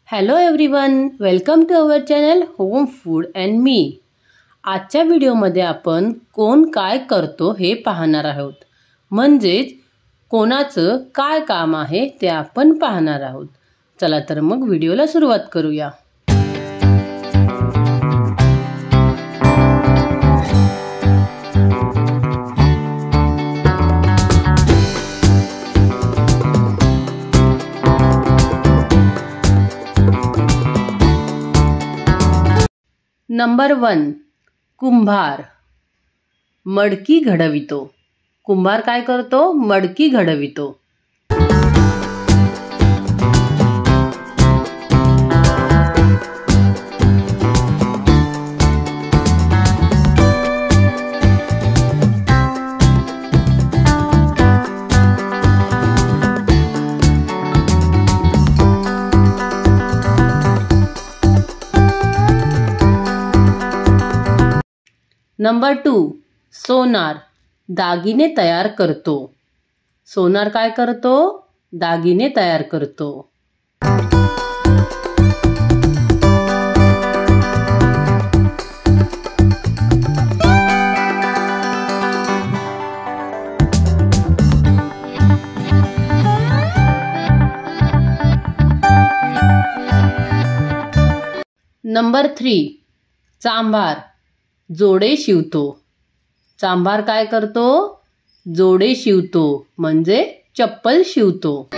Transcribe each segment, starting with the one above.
Hello everyone, welcome to our channel home food and me. आजच्या व्हिडिओमध्ये आपण कोण काय करतो हे पाहणार आहोत, म्हणजेच कोणाचं काय काम आहे ते आपण पाहणार आहोत। चला तर मग व्हिडिओला सुरुवात करूया। नंबर 1, कुंभार। मडकी घडवितो। कुंभार काय करतो? मडकी घडवितो। नंबर 2, सोनार। दागिने तयार करतो। सोनार काय करतो? दागिने तयार करतो। नंबर 3, चांभार। जोडे शिवतो। चांभार काय करतो? जोडे शिवतो, म्हणजे चप्पल शिवतो।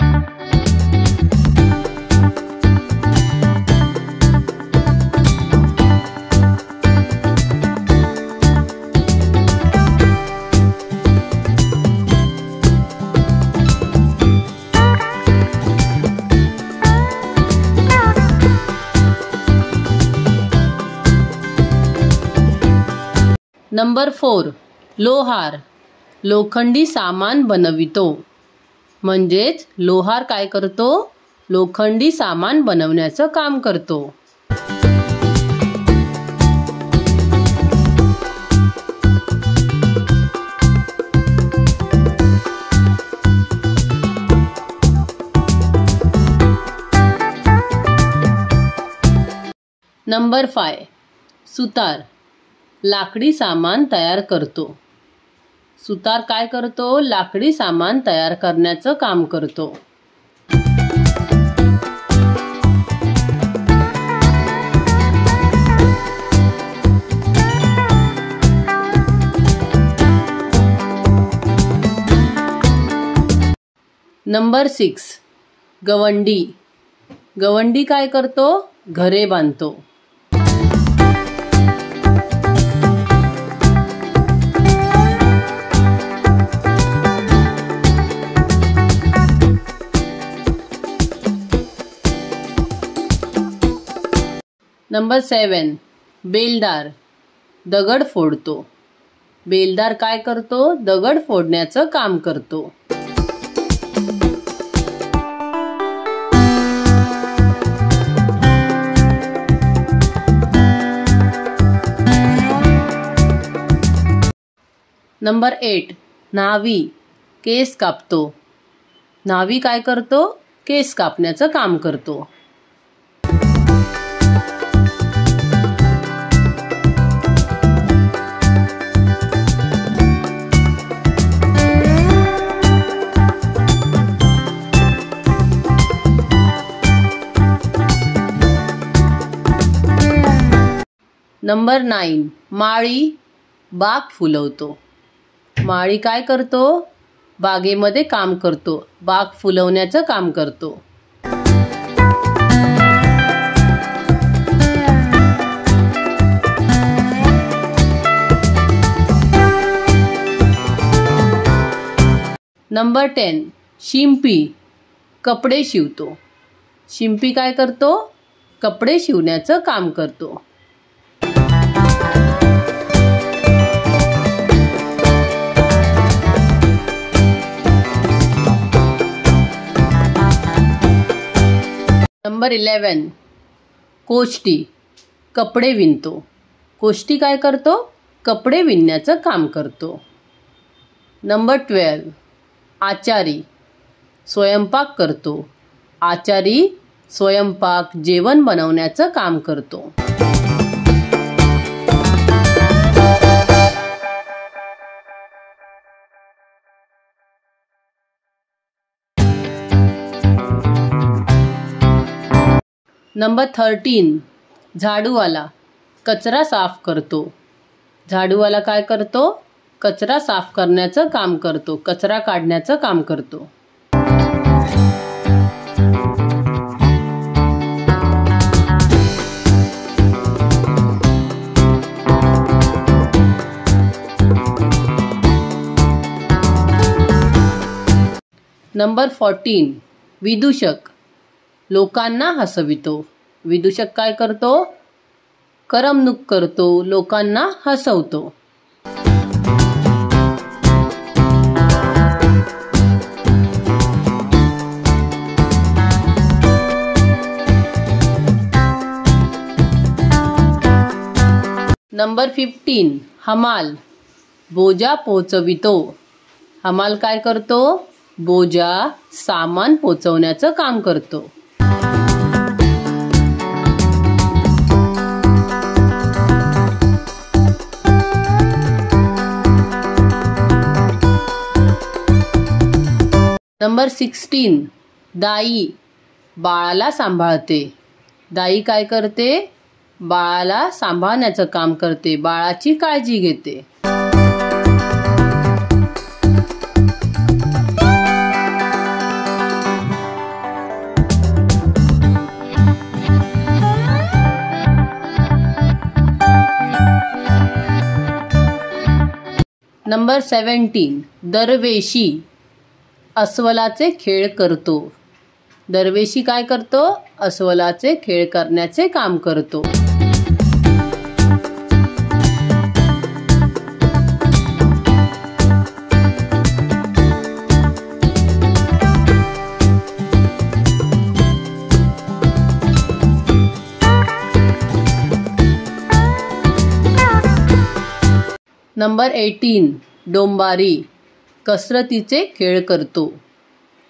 नंबर 4, लोहार। लोखंडी सामान बनवितो। म्हणजेच लोहार काय करतो? लोखंडी सामान बनवण्याचं काम करतो। नंबर 5, सुतार। लाकडी सामान तयार करतो। सुतार काय करतो? लाकडी सामान तयार करण्याचं काम करतो। नंबर 6, गवंडी। गवंडी काय करतो? घरे बांधतो। नंबर 7, बेलदार। दगड फोडतो। बेलदार काय करतो? दगड फोडण्याचं काम करतो। नंबर 8, न्हावी। केस कापतो। न्हावी काय करतो? केस कापण्याचं काम करतो। नंबर 9, माळी। बाग फुलवतो। माळी काय करतो? बागेमध्ये काम करतो, बाग फुलवण्याचं काम करतो। नंबर 10, शिंपी। कपडे शिवतो। शिंपी काय करतो? कपडे शिवण्याचं काम करतो। नंबर 11, कोष्टी। कपडे विणतो। कोष्टी काय करतो? कपडे विणण्याचं काम करतो। नंबर 12, आचारी। स्वयंपाक करतो। आचारी स्वयंपाक जेवण बनवण्याचं काम करतो। नंबर 13 झाडूवाला कचरा साफ करतो। झाडूवाला काय करतो? कचरा साफ करण्याचं काम करतो, कचरा काढण्याचं काम करतो। नंबर 14 विदूषक लोकांना हसवितो। विदूषक काय करतो? करमणूक करतो, लोकांना हसवतो। नंबर 15 हमाल बोजा पोचवितो। हमाल काय करतो? बोजा सामान पोचवण्याचं काम करतो। नंबर 16 दाई बाळाला सांभाळते। दाई काय करते? बाळाला सांभाळण्याचं काम करते, बाळाची काळजी घेते। नंबर 17 दरवेशी अस्वलाचे खेळ करतो। दरवेशी काय करतो? अस्वलाचे खेळ करण्याचे काम करतो। नंबर 18 डोंबारी कसरतीचे खेळ करतो।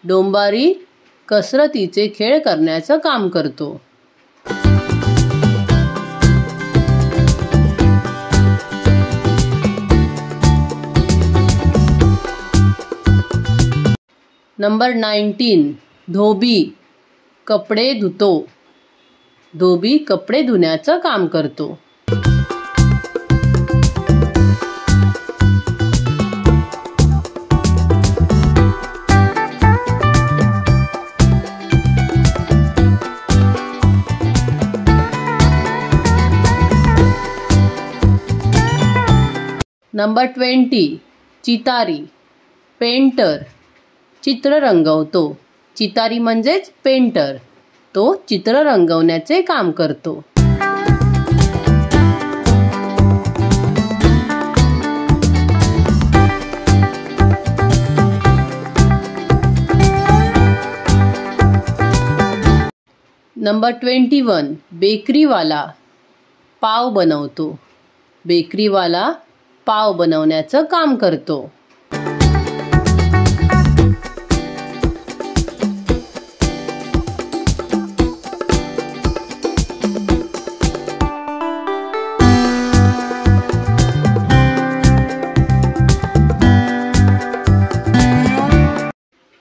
डोंबारी कसरतीचे खेळ करण्याचं काम करतो। नंबर 19 धोबी कपडे धुतो। धोबी कपडे धुण्याचं काम करतो। नंबर 20 चितारी पेंटर चित्र रंगवतो। चितारी म्हणजेच पेंटर, तो चित्र रंगवण्याचे काम करतो। नंबर 21 बेकरीवाला पाव बनवतो। बेकरीवाला पाव बनवण्याचं काम करतो।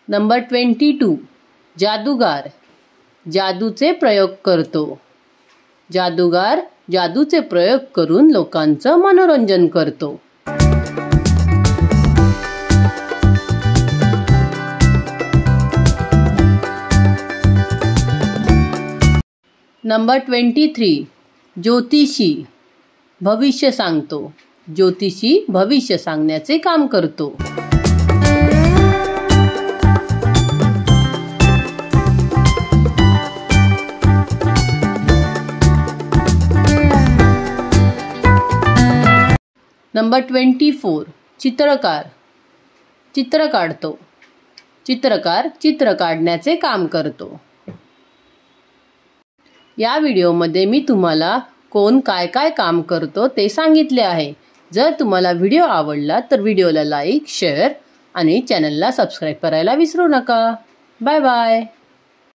नंबर 22 जादूगार जादूचे प्रयोग करतो। जादूगार जादूचे प्रयोग करून लोकांचं मनोरंजन करतो। नंबर 23 ज्योतिषी भविष्य सांगतो। ज्योतिषी भविष्य सांगण्याचे काम करतो। नंबर 24 चित्रकार चित्र काढतो। चित्रकार चित्र काढण्याचे काम करतो। या व्हिडिओमध्ये मी तुम्हाला कोण काय काय काम करतो ते सांगितले आहे। जर तुम्हाला व्हिडिओ आवडला तर व्हिडिओला लाईक, शेअर आणि चॅनलला सबस्क्राईब करायला विसरू नका। Bye bye.